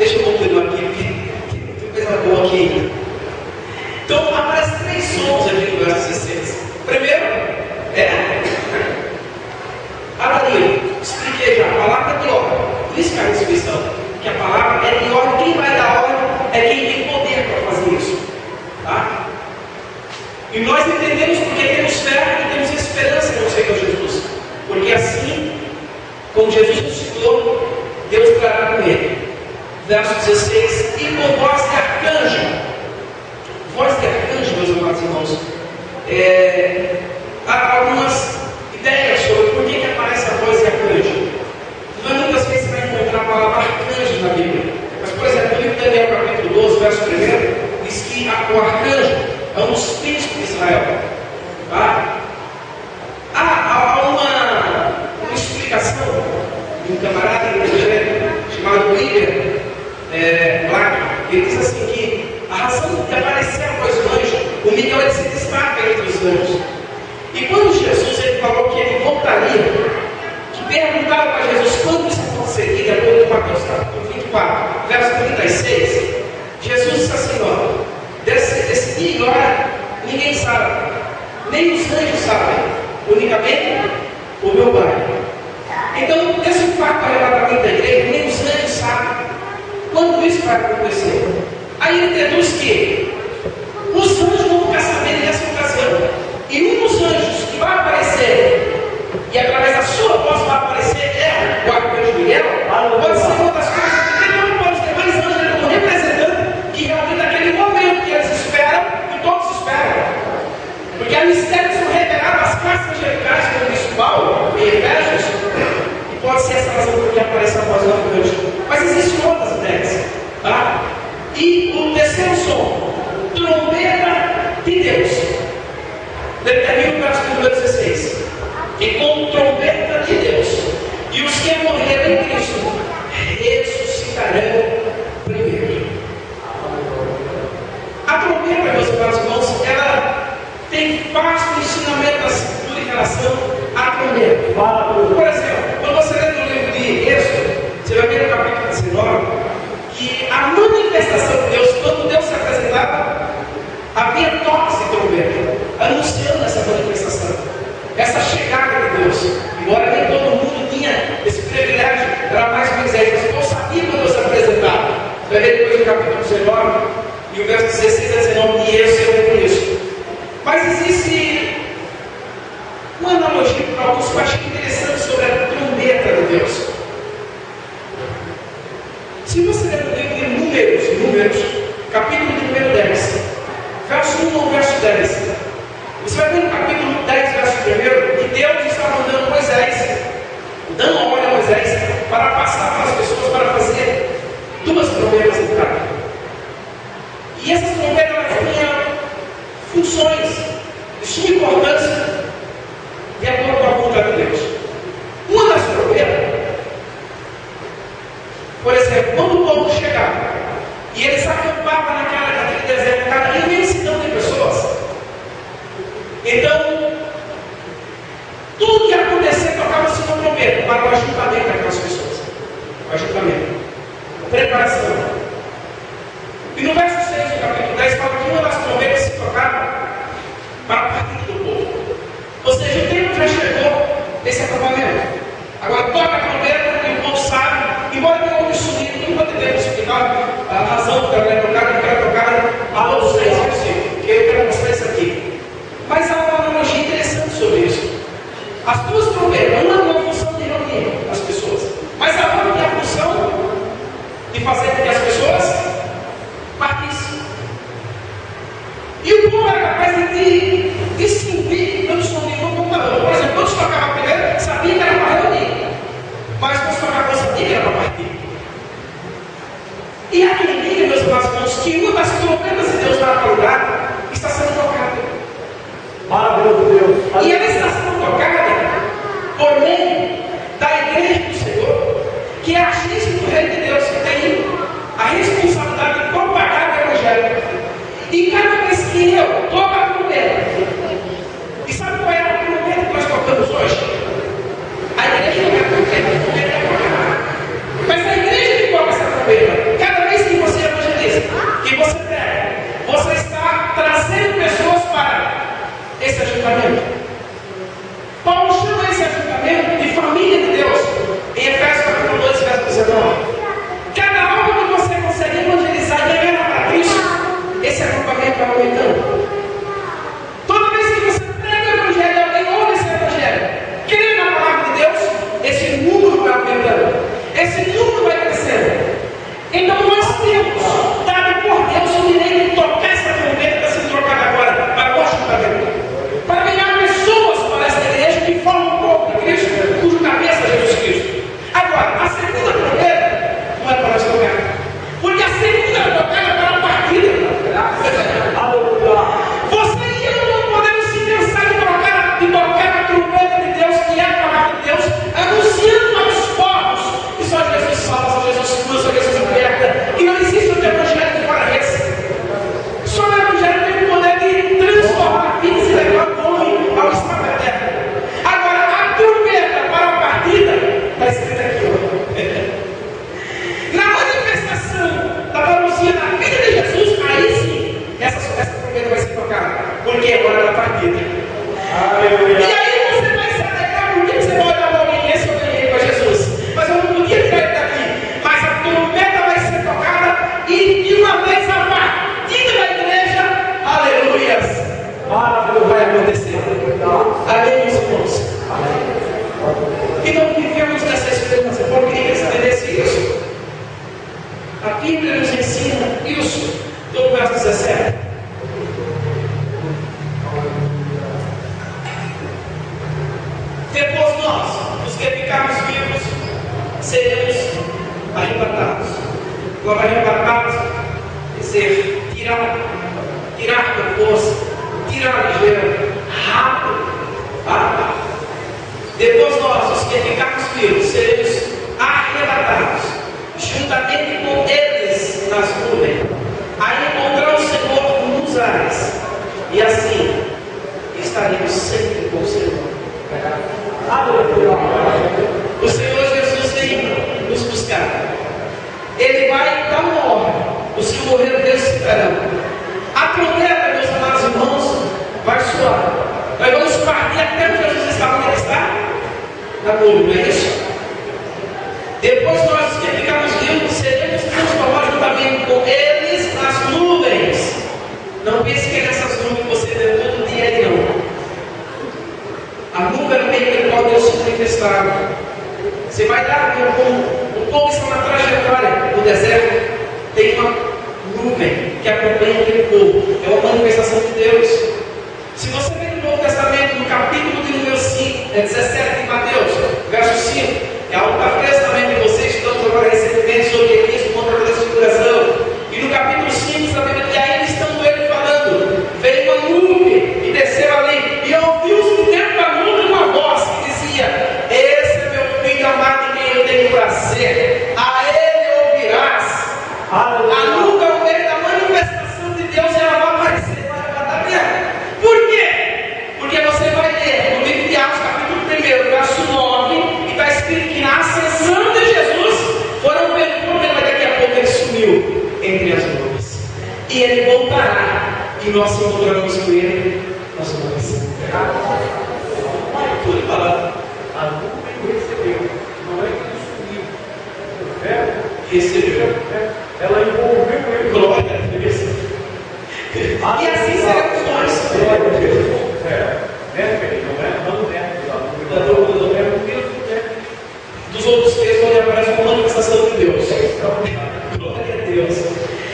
Deixa eu concluir aqui, porque tem coisa boa aqui ainda. Então, aparecem 3 sons aqui no verso 16. Primeiro, aleluia, expliquei já, a palavra é de ordem. Por isso que a ressurreição, que a palavra é de ordem, quem vai dar ordem é quem tem poder para fazer isso. Tá? E nós entendemos porque temos fé e temos esperança no Senhor Jesus. Porque assim, como Jesus ressuscitou, Deus trará com ele. Verso 16, e com voz de arcanjo. Voz de arcanjo, meus amados irmãos. Há algumas ideias sobre por que aparece a voz de arcanjo. Não é muitas vezes você vai encontrar a palavra arcanjo na Bíblia. Mas, por exemplo, no livro de Daniel, capítulo 12, verso 1, diz que o arcanjo é um dos príncipes de Israel. Tá? Há uma explicação de um camarada chamado William Black. Ele diz assim que a razão de aparecer a voz do anjo, o Miguel ele se destaca entre os anjos. E quando Jesus ele falou que ele voltaria, que perguntaram para Jesus quando isso aconteceria, de acordo com Mateus capítulo 24, verso 36, Jesus disse assim: ó, desse dia e hora ninguém sabe, nem os anjos sabem, unicamente o meu Pai. Então, esse fato arrebatamento da igreja, nem os anjos sabem quando isso vai acontecer. Aí ele deduz que os anjos vão ficar sabendo nessa ocasião. E um dos anjos que vai aparecer, e através da sua voz vai aparecer, é o arcanjo Miguel, pode ser uma das coisas que não pode ter mais anjos como representante que realmente naquele momento que eles esperam, e todos esperam. Porque há mistérios são revelados às classes angelicais, como diz Paulo, em Efésios, e pode ser essa razão porque aparece a voz do arcanjo. Mas existem outras ideias. Tá? E o terceiro som, trombeta de Deus. Determina o verso número 16. E com trombeta de Deus, e os que morreram em Cristo ressuscitarão primeiro. A trombeta, meus amados irmãos, ela tem vasto ensinamento da Escritura em relação à trombeta. Por exemplo, quando você lê no livro de Êxodo, você vai ver no capítulo 19 que a manifestação de Deus, quando Deus se apresentava, havia toques de trombeta, anunciando essa manifestação, essa chegada de Deus. Embora nem todo mundo tinha esse privilégio, era mais Moisés, mas todos sabiam quando Deus se apresentava. Você vai ver depois no capítulo 19 e o verso 16 a 19, e eu conheço. Mas existe uma analogia para alguns que eu acho interessante sobre a trombeta de Deus. Se você ler o livro de Números, capítulo de número 10, verso 1 ao verso 10, você vai ver no capítulo 10, verso 1, que Deus está mandando Moisés, dando a ordem a Moisés, para passar para as pessoas para fazer 2 trombetas em cada. E essas trombetas tinham funções de suma importância de acordo com a vontade de Deus. Uma das trombetas, por exemplo, quando o povo chegava e eles acampavam naquele deserto, cada imensidão de pessoas, então tudo que acontecia tocava-se uma trombeta para o ajuntamento daquelas pessoas. O ajuntamento, preparação. E no verso 6 do capítulo 10 fala que uma das trombetas se tocava para a partida do povo. Ou seja, o tempo já chegou desse acampamento. Agora toca a trombeta e o povo sabe, embora tenha outro sonido, não pode ter explicar a razão que ela vai tocar, não quero tocar a outros 3 versículos, porque eu quero mostrar isso aqui. Mas há uma analogia interessante sobre isso. As 2 trombetas, uma tem a função de reunir as pessoas, mas a outra tem a função de fazer com que as pessoas partissem. E o povo era capaz de distinguir pelo som de um computador. Por exemplo, quando tocava primeiro, sabia que era para reunir, mas quando tocava, sabia que era para partir. E aqui indica, meus irmãos, que uma das trombetas de Deus na lugar está sendo tocada. Deus. E ela está sendo tocada por meio da igreja do Senhor, que é a agência do Reino de Deus, que tem a responsabilidade de propagar o Evangelho. E cada vez que eu toco a trombeta, e sabe qual é a trombeta que nós tocamos hoje? A igreja não é a trombeta é a trombeta. Mas a igreja que toca essa trombeta, cada isso? Do verso 17. Depois nós, os que ficarmos vivos, seremos arrebatados. Agora, arrebatados, dizer, tirar com força, tirar ligeiro, rápido. Depois nós, os que ficarmos vivos, seremos arrebatados, juntamente com eles nas nuvens, a encontrar o Senhor nos ares, e assim estaremos sempre com o Senhor. O Senhor Jesus vem nos buscar. Ele vai dar uma ordem. Os que morreram Deus ficarão. A trombeta, meus amados irmãos, vai soar. Nós vamos partir até onde Jesus estava. Onde ele está? Na nuvem, não é isso? Depois nós que ficarmos vivos, seremos transformados juntamente com eles nas nuvens. Não pense que é nessas nuvens que você vê todo dia aí, não. A nuvem é o meio pelo qual Deus se manifestar. Você vai dar o povo está na trajetória do deserto. Tem uma nuvem que acompanha aquele povo. É uma manifestação de Deus. Se você vê no Novo Testamento, no capítulo de número 17 de Mateus, verso 5, é algo que está frescamente em vocês. Estamos agora recentemente sobre Cristo contra a transfiguração. E no capítulo 5, sabendo que ainda estando ele falando, veio uma nuvem e desceu ali. E ouviu-se dentro da nuvem uma voz que dizia: esse é meu filho amado em quem eu tenho prazer. A ele ouvirás. A nuvem é o meio da manifestação de Deus, ela vai aparecer, vai arrebatar mesmo. Por quê? Porque você vai ler no livro de Atos, capítulo 1, verso 9, e está escrito que na ascensão de Jesus foram ver o problema, daqui a pouco ele sumiu entre as nuvens. E ele voltará, e nós encontraremos com ele nas nuvens. Tudo falando. A nuvem recebeu, não é que ele sumiu. Recebeu. Ela envolveu ele. Glória a Deus. E assim seremos nós. Glória a Deus. Não é? Não é o mesmo dos outros textos onde aparece uma manifestação de Deus. Glória a Deus.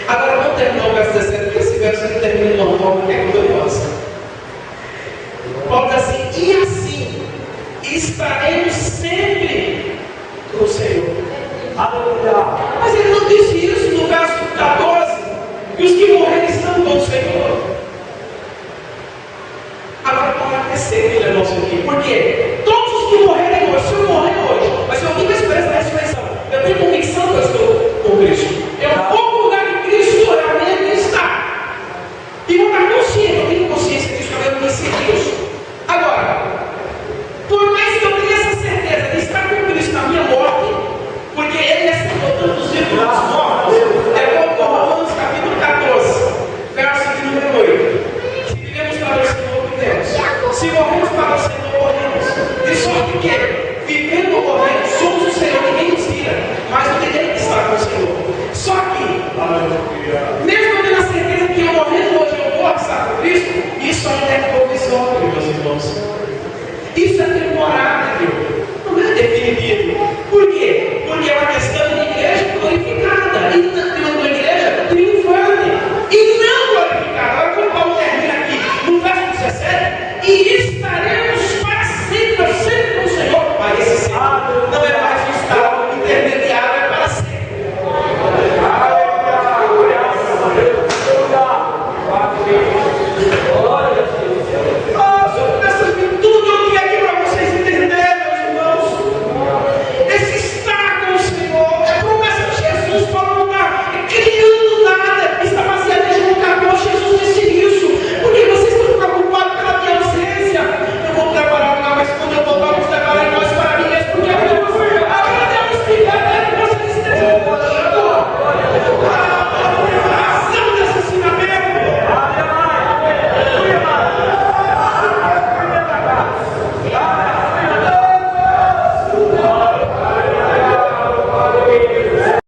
Agora vamos terminar o verso 17, porque esse verso ele termina de uma forma que é curiosa. Paulo diz assim: e assim estaremos sempre com o Senhor. Mas ele não diz